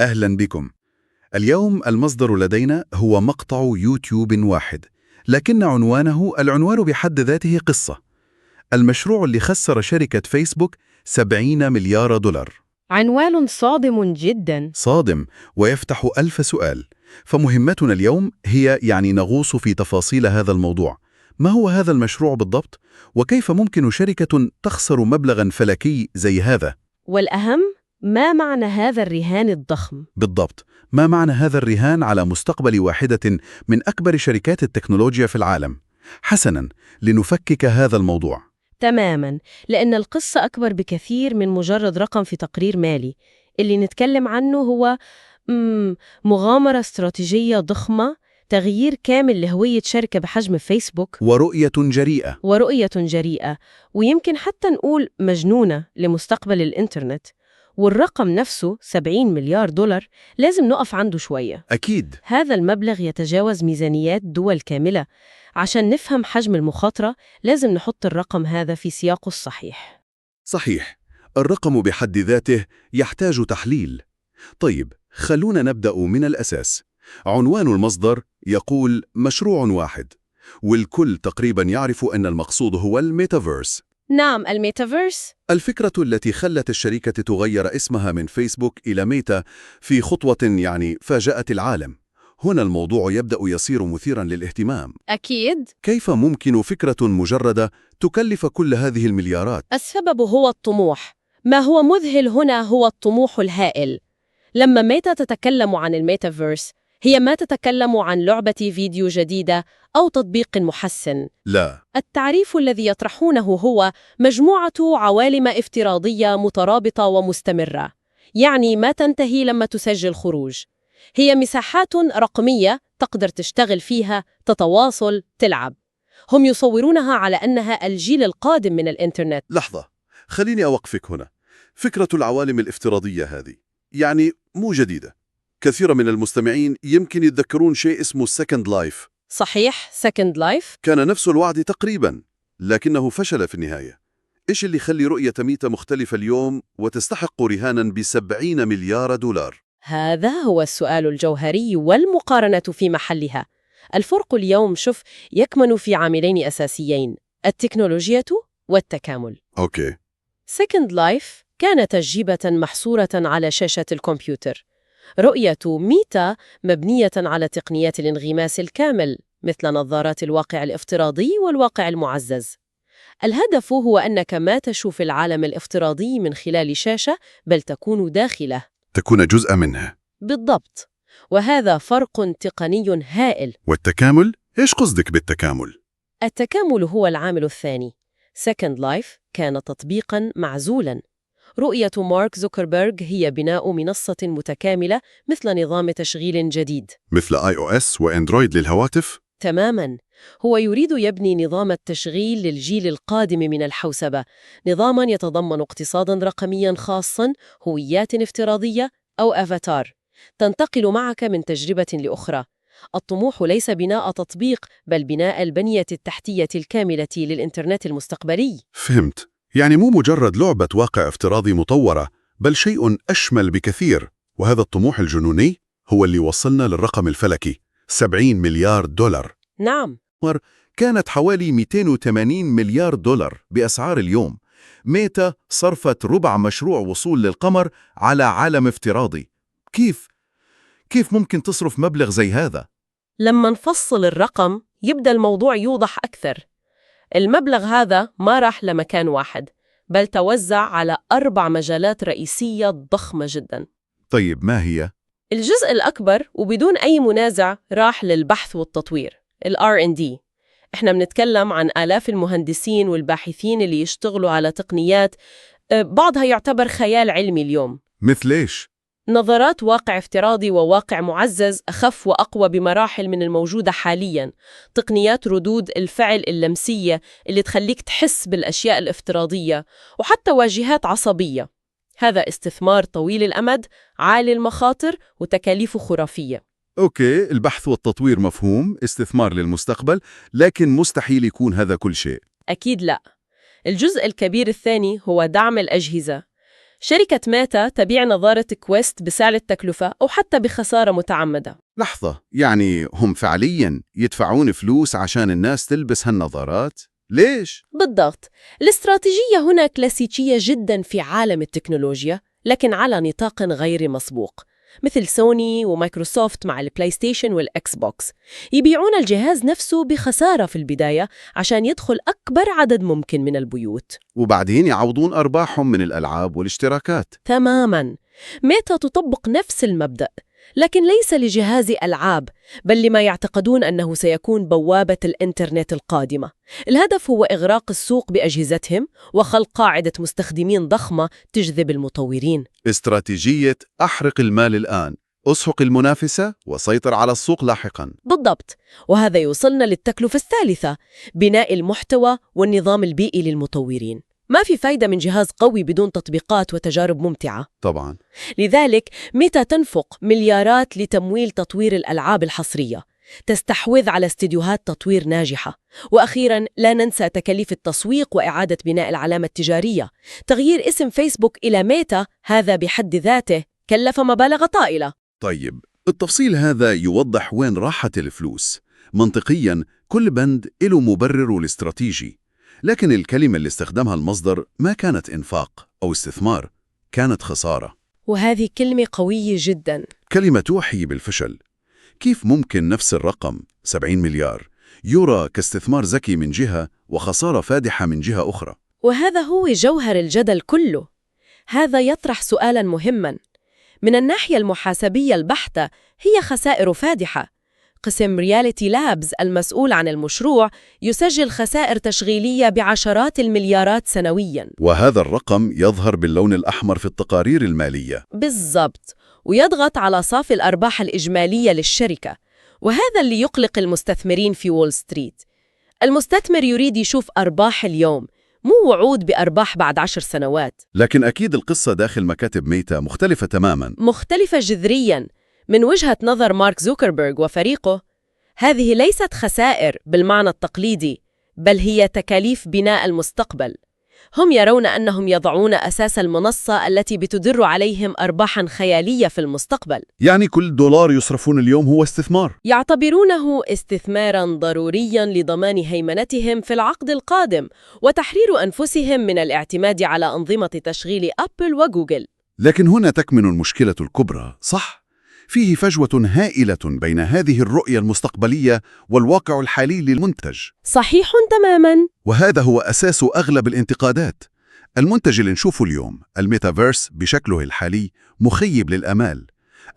أهلا بكم. اليوم المصدر لدينا هو مقطع يوتيوب واحد، لكن العنوان بحد ذاته قصة. المشروع اللي خسر شركة فيسبوك 70 مليار دولار. عنوان صادم جدا. صادم ويفتح ألف سؤال. فمهمتنا اليوم هي نغوص في تفاصيل هذا الموضوع. ما هو هذا المشروع بالضبط؟ وكيف ممكن شركة تخسر مبلغا فلكي زي هذا؟ والأهم، ما معنى هذا الرهان الضخم؟ بالضبط، ما معنى هذا الرهان على مستقبل واحدة من أكبر شركات التكنولوجيا في العالم؟ حسناً، لنفكك هذا الموضوع. تماماً، لأن القصة أكبر بكثير من مجرد رقم في تقرير مالي. اللي نتكلم عنه هو مغامرة استراتيجية ضخمة، تغيير كامل لهوية شركة بحجم فيسبوك، ورؤية جريئة. ويمكن حتى نقول مجنونة لمستقبل الإنترنت. والرقم نفسه 70 مليار دولار لازم نقف عنده شوية. أكيد. هذا المبلغ يتجاوز ميزانيات دول كاملة. عشان نفهم حجم المخاطرة لازم نحط الرقم هذا في سياقه الصحيح. صحيح، الرقم بحد ذاته يحتاج تحليل. طيب، خلونا نبدأ من الأساس. عنوان المصدر يقول مشروع واحد، والكل تقريبا يعرف أن المقصود هو الميتافيرس. نعم، الميتافيرس. الفكرة التي خلت الشركة تغير اسمها من فيسبوك إلى ميتا في خطوة فاجأت العالم. هنا الموضوع يبدأ يصير مثيرا للاهتمام. أكيد. كيف ممكن فكرة مجردة تكلف كل هذه المليارات؟ السبب هو الطموح. ما هو مذهل هنا هو الطموح الهائل. لما ميتا تتكلم عن الميتافيرس، هي ما تتكلم عن لعبة فيديو جديدة أو تطبيق محسن. لا. التعريف الذي يطرحونه هو مجموعة عوالم افتراضية مترابطة ومستمرة، يعني ما تنتهي لما تسجل خروج. هي مساحات رقمية تقدر تشتغل فيها، تتواصل، تلعب. هم يصورونها على أنها الجيل القادم من الإنترنت. لحظة، خليني أوقفك هنا. فكرة العوالم الافتراضية هذه مو جديدة. كثير من المستمعين يمكن يتذكرون شيء اسمه Second Life. صحيح، Second Life كان نفس الوعد تقريباً، لكنه فشل في النهاية. إيش اللي يخلي رؤية ميتا مختلفة اليوم وتستحق رهاناً ب70 مليار دولار؟ هذا هو السؤال الجوهري، والمقارنة في محلها. الفرق اليوم يكمن في عاملين أساسيين: التكنولوجيا والتكامل. أوكي. Second Life كان تجربة محصورة على شاشة الكمبيوتر. رؤية ميتا مبنية على تقنيات الانغماس الكامل، مثل نظارات الواقع الافتراضي والواقع المعزز. الهدف هو أنك ما تشوف العالم الافتراضي من خلال شاشة، بل تكون داخله. تكون جزء منه. بالضبط. وهذا فرق تقني هائل. والتكامل؟ إيش قصدك بالتكامل؟ التكامل هو العامل الثاني. Second Life كان تطبيقاً معزولاً. رؤية مارك زوكربيرغ هي بناء منصة متكاملة، مثل نظام تشغيل جديد، مثل iOS وأندرويد للهواتف؟ تماماً. هو يريد يبني نظام التشغيل للجيل القادم من الحوسبة، نظاماً يتضمن اقتصاداً رقمياً خاصاً، هويات افتراضية أو أفاتار تنتقل معك من تجربة لأخرى. الطموح ليس بناء تطبيق، بل بناء البنية التحتية الكاملة للإنترنت المستقبلي. فهمت. مو مجرد لعبة واقع افتراضي مطورة، بل شيء أشمل بكثير. وهذا الطموح الجنوني هو اللي وصلنا للرقم الفلكي 70 مليار دولار. نعم. كانت حوالي 280 مليار دولار بأسعار اليوم. ميتا صرفت ربع مشروع وصول للقمر على عالم افتراضي. كيف ممكن تصرف مبلغ زي هذا؟ لما نفصل الرقم يبدأ الموضوع يوضح أكثر. المبلغ هذا ما راح لمكان واحد، بل توزع على 4 مجالات رئيسية ضخمة جدا. طيب، ما هي؟ الجزء الأكبر وبدون أي منازع راح للبحث والتطوير، ال R&D. إحنا بنتكلم عن آلاف المهندسين والباحثين اللي يشتغلوا على تقنيات بعضها يعتبر خيال علمي اليوم. مثل إيش؟ نظارات واقع افتراضي وواقع معزز أخف وأقوى بمراحل من الموجودة حالياً. تقنيات ردود الفعل اللمسية اللي تخليك تحس بالأشياء الافتراضية، وحتى واجهات عصبية. هذا استثمار طويل الأمد، عالي المخاطر، وتكاليفه خرافية. أوكي، البحث والتطوير مفهوم، استثمار للمستقبل، لكن مستحيل يكون هذا كل شيء. أكيد لا. الجزء الكبير الثاني هو دعم الأجهزة. شركة ميتا تبيع نظارة كويست بسعر التكلفة أو حتى بخسارة متعمدة. لحظة، يعني هم فعلياً يدفعون فلوس عشان الناس تلبس هالنظارات؟ ليش؟ بالضبط. الاستراتيجية هنا كلاسيكية جدا في عالم التكنولوجيا، لكن على نطاق غير مسبوق، مثل سوني ومايكروسوفت مع البلاي ستيشن والإكس بوكس. يبيعون الجهاز نفسه بخسارة في البداية عشان يدخل أكبر عدد ممكن من البيوت. وبعدين يعوضون أرباحهم من الألعاب والاشتراكات. تماماً. ميتا تطبق نفس المبدأ، لكن ليس لجهاز ألعاب، بل لما يعتقدون أنه سيكون بوابة الإنترنت القادمة. الهدف هو إغراق السوق بأجهزتهم وخلق قاعدة مستخدمين ضخمة تجذب المطورين. استراتيجية أحرق المال الآن، أسحق المنافسة وسيطر على السوق لاحقاً. بالضبط. وهذا يوصلنا للتكلفة الثالثة، بناء المحتوى والنظام البيئي للمطورين. ما في فايدة من جهاز قوي بدون تطبيقات وتجارب ممتعة. طبعاً. لذلك ميتا تنفق مليارات لتمويل تطوير الألعاب الحصرية، تستحوذ على استديوهات تطوير ناجحة، وأخيراً لا ننسى تكاليف التسويق وإعادة بناء العلامة التجارية. تغيير اسم فيسبوك إلى ميتا هذا بحد ذاته كلف مبالغ طائلة. طيب، التفصيل هذا يوضح وين راحت الفلوس. منطقياً كل بند له مبرر الاستراتيجي، لكن الكلمة اللي استخدمها المصدر ما كانت إنفاق أو استثمار، كانت خسارة. وهذه كلمة قوية جداً. كلمة توحي بالفشل. كيف ممكن نفس الرقم 70 مليار يرى كاستثمار ذكي من جهة وخسارة فادحة من جهة أخرى؟ وهذا هو جوهر الجدل كله. هذا يطرح سؤالاً مهماً. من الناحية المحاسبية البحتة هي خسائر فادحة. قسم رياليتي لابز المسؤول عن المشروع يسجل خسائر تشغيلية بعشرات المليارات سنوياً. وهذا الرقم يظهر باللون الأحمر في التقارير المالية. بالضبط. ويضغط على صافي الأرباح الإجمالية للشركة، وهذا اللي يقلق المستثمرين في وول ستريت. المستثمر يريد يشوف أرباح اليوم، مو وعود بأرباح بعد 10 سنوات. لكن أكيد القصة داخل مكاتب ميتا مختلفة تماماً. مختلفة جذرياً. من وجهة نظر مارك زوكربيرغ وفريقه، هذه ليست خسائر بالمعنى التقليدي، بل هي تكاليف بناء المستقبل. هم يرون أنهم يضعون أساس المنصة التي بتدر عليهم أرباحاً خيالية في المستقبل. يعني كل دولار يصرفون اليوم هو استثمار. يعتبرونه استثماراً ضرورياً لضمان هيمنتهم في العقد القادم وتحرير أنفسهم من الاعتماد على أنظمة تشغيل أبل وجوجل. لكن هنا تكمن المشكلة الكبرى، صح؟ فيه فجوة هائلة بين هذه الرؤية المستقبلية والواقع الحالي للمنتج. صحيح تماماً. وهذا هو أساس أغلب الانتقادات. المنتج اللي نشوفه اليوم، الميتافيرس بشكله الحالي، مخيب للأمال.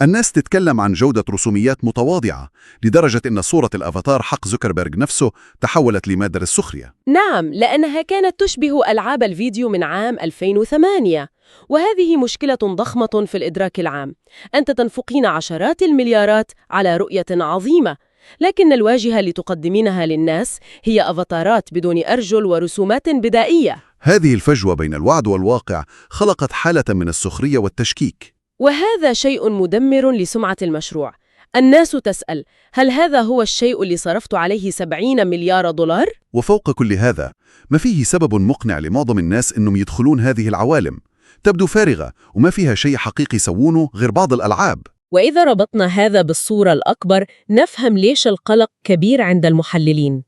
الناس تتكلم عن جودة رسوميات متواضعة لدرجة أن صورة الأفاتار حق زوكربيرغ نفسه تحولت لمادة السخرية. نعم، لأنها كانت تشبه ألعاب الفيديو من عام 2008. وهذه مشكلة ضخمة في الإدراك العام. أنت تنفقين عشرات المليارات على رؤية عظيمة، لكن الواجهة اللي تقدمينها للناس هي أفاتارات بدون أرجل ورسومات بدائية. هذه الفجوة بين الوعد والواقع خلقت حالة من السخرية والتشكيك. وهذا شيء مدمر لسمعة المشروع. الناس تسأل: هل هذا هو الشيء اللي صرفت عليه 70 مليار دولار؟ وفوق كل هذا، ما فيه سبب مقنع لمعظم الناس أنهم يدخلون هذه العوالم. تبدو فارغة وما فيها شيء حقيقي يسوونه غير بعض الألعاب. وإذا ربطنا هذا بالصورة الأكبر، نفهم ليش القلق كبير عند المحللين.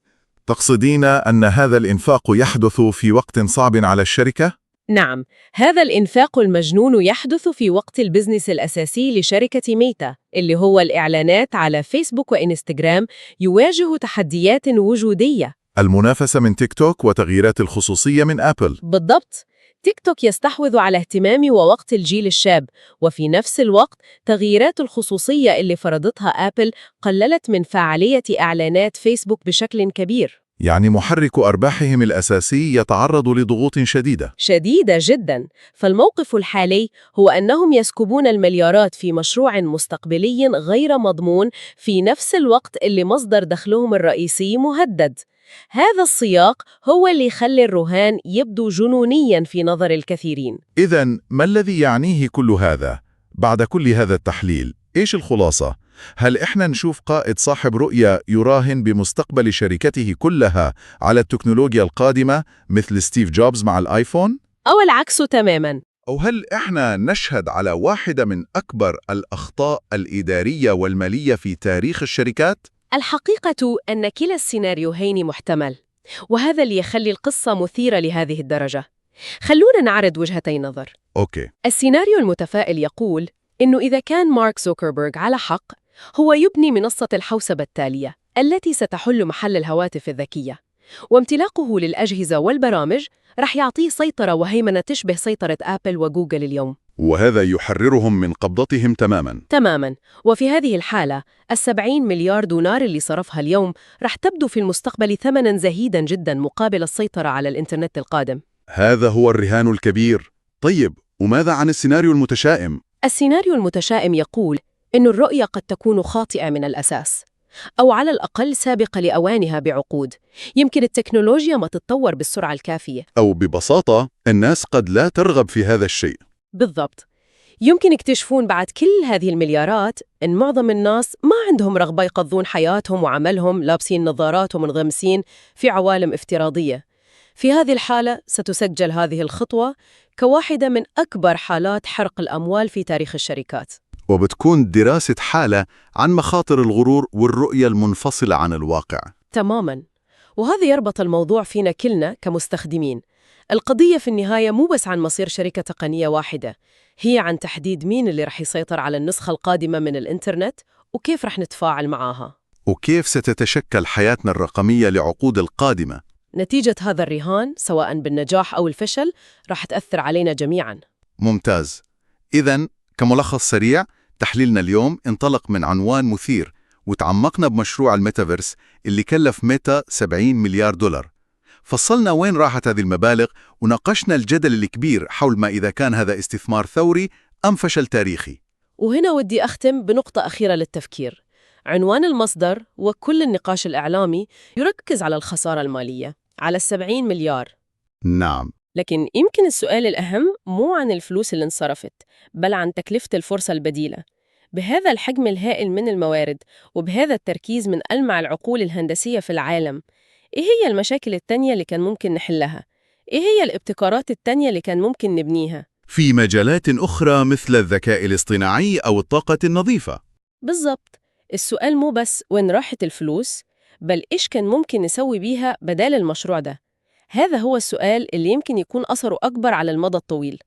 تقصدين أن هذا الإنفاق يحدث في وقت صعب على الشركة؟ نعم، هذا الإنفاق المجنون يحدث في وقت البزنس الأساسي لشركة ميتا، اللي هو الإعلانات على فيسبوك وإنستغرام، يواجه تحديات وجودية. المنافسة من تيك توك وتغييرات الخصوصية من أبل. بالضبط. تيك توك يستحوذ على اهتمام ووقت الجيل الشاب، وفي نفس الوقت تغييرات الخصوصية اللي فرضتها أبل قللت من فعالية إعلانات فيسبوك بشكل كبير. يعني محرك أرباحهم الأساسي يتعرض لضغوط شديدة جداً. فالموقف الحالي هو أنهم يسكبون المليارات في مشروع مستقبلي غير مضمون في نفس الوقت اللي مصدر دخلهم الرئيسي مهدد. هذا السياق هو اللي يخلي الرهان يبدو جنونياً في نظر الكثيرين. إذن ما الذي يعنيه كل هذا؟ بعد كل هذا التحليل، إيش الخلاصة؟ هل إحنا نشوف قائد صاحب رؤية يراهن بمستقبل شركته كلها على التكنولوجيا القادمة مثل ستيف جوبز مع الآيفون؟ أو العكس تماماً؟ أو هل إحنا نشهد على واحدة من أكبر الأخطاء الإدارية والمالية في تاريخ الشركات؟ الحقيقة أن كلا السيناريوهين محتمل، وهذا اللي يخلي القصة مثيرة لهذه الدرجة. خلونا نعرض وجهتي نظر. أوكي. السيناريو المتفائل يقول إنه إذا كان مارك زوكربيرغ على حق، هو يبني منصة الحوسبة التالية التي ستحل محل الهواتف الذكية، وامتلاقه للأجهزة والبرامج رح يعطيه سيطرة وهيمنة تشبه سيطرة آبل وجوجل اليوم. وهذا يحررهم من قبضتهم تماماً. تماماً. وفي هذه الحالة 70 مليار دولار اللي صرفها اليوم رح تبدو في المستقبل ثمناً زهيداً جداً مقابل السيطرة على الإنترنت القادم. هذا هو الرهان الكبير. طيب، وماذا عن السيناريو المتشائم؟ السيناريو المتشائم يقول إن الرؤية قد تكون خاطئة من الأساس، أو على الأقل سابقة لأوانها بعقود. يمكن التكنولوجيا ما تتطور بالسرعة الكافية. أو ببساطة الناس قد لا ترغب في هذا الشيء. بالضبط. يمكن يكتشفون بعد كل هذه المليارات إن معظم الناس ما عندهم رغبة يقضون حياتهم وعملهم لابسين نظارات ومنغمسين في عوالم افتراضية. في هذه الحالة ستسجل هذه الخطوة كواحدة من أكبر حالات حرق الأموال في تاريخ الشركات. وبتكون دراسة حالة عن مخاطر الغرور والرؤية المنفصلة عن الواقع. تماماً. وهذا يربط الموضوع فينا كلنا كمستخدمين. القضية في النهاية مو بس عن مصير شركة تقنية واحدة، هي عن تحديد مين اللي رح يسيطر على النسخة القادمة من الإنترنت وكيف رح نتفاعل معاها. وكيف ستتشكل حياتنا الرقمية لعقود القادمة. نتيجة هذا الرهان سواء بالنجاح أو الفشل رح تأثر علينا جميعاً. ممتاز. إذن كملخص سريع، تحليلنا اليوم انطلق من عنوان مثير، وتعمقنا بمشروع الميتافيرس اللي كلف ميتا 70 مليار دولار. فصلنا وين راحت هذه المبالغ، وناقشنا الجدل الكبير حول ما إذا كان هذا استثمار ثوري أم فشل تاريخي. وهنا ودي أختم بنقطة أخيرة للتفكير. عنوان المصدر وكل النقاش الإعلامي يركز على الخسارة المالية، على 70 مليار. نعم. لكن يمكن السؤال الأهم مو عن الفلوس اللي انصرفت، بل عن تكلفة الفرصة البديلة. بهذا الحجم الهائل من الموارد وبهذا التركيز من ألمع العقول الهندسية في العالم، إيه هي المشاكل التانية اللي كان ممكن نحلها؟ إيه هي الابتكارات التانية اللي كان ممكن نبنيها؟ في مجالات أخرى مثل الذكاء الاصطناعي أو الطاقة النظيفة. بالضبط. السؤال مو بس وين راحت الفلوس، بل إيش كان ممكن نسوي بيها بدال المشروع ده. هذا هو السؤال اللي يمكن يكون أثره أكبر على المدى الطويل.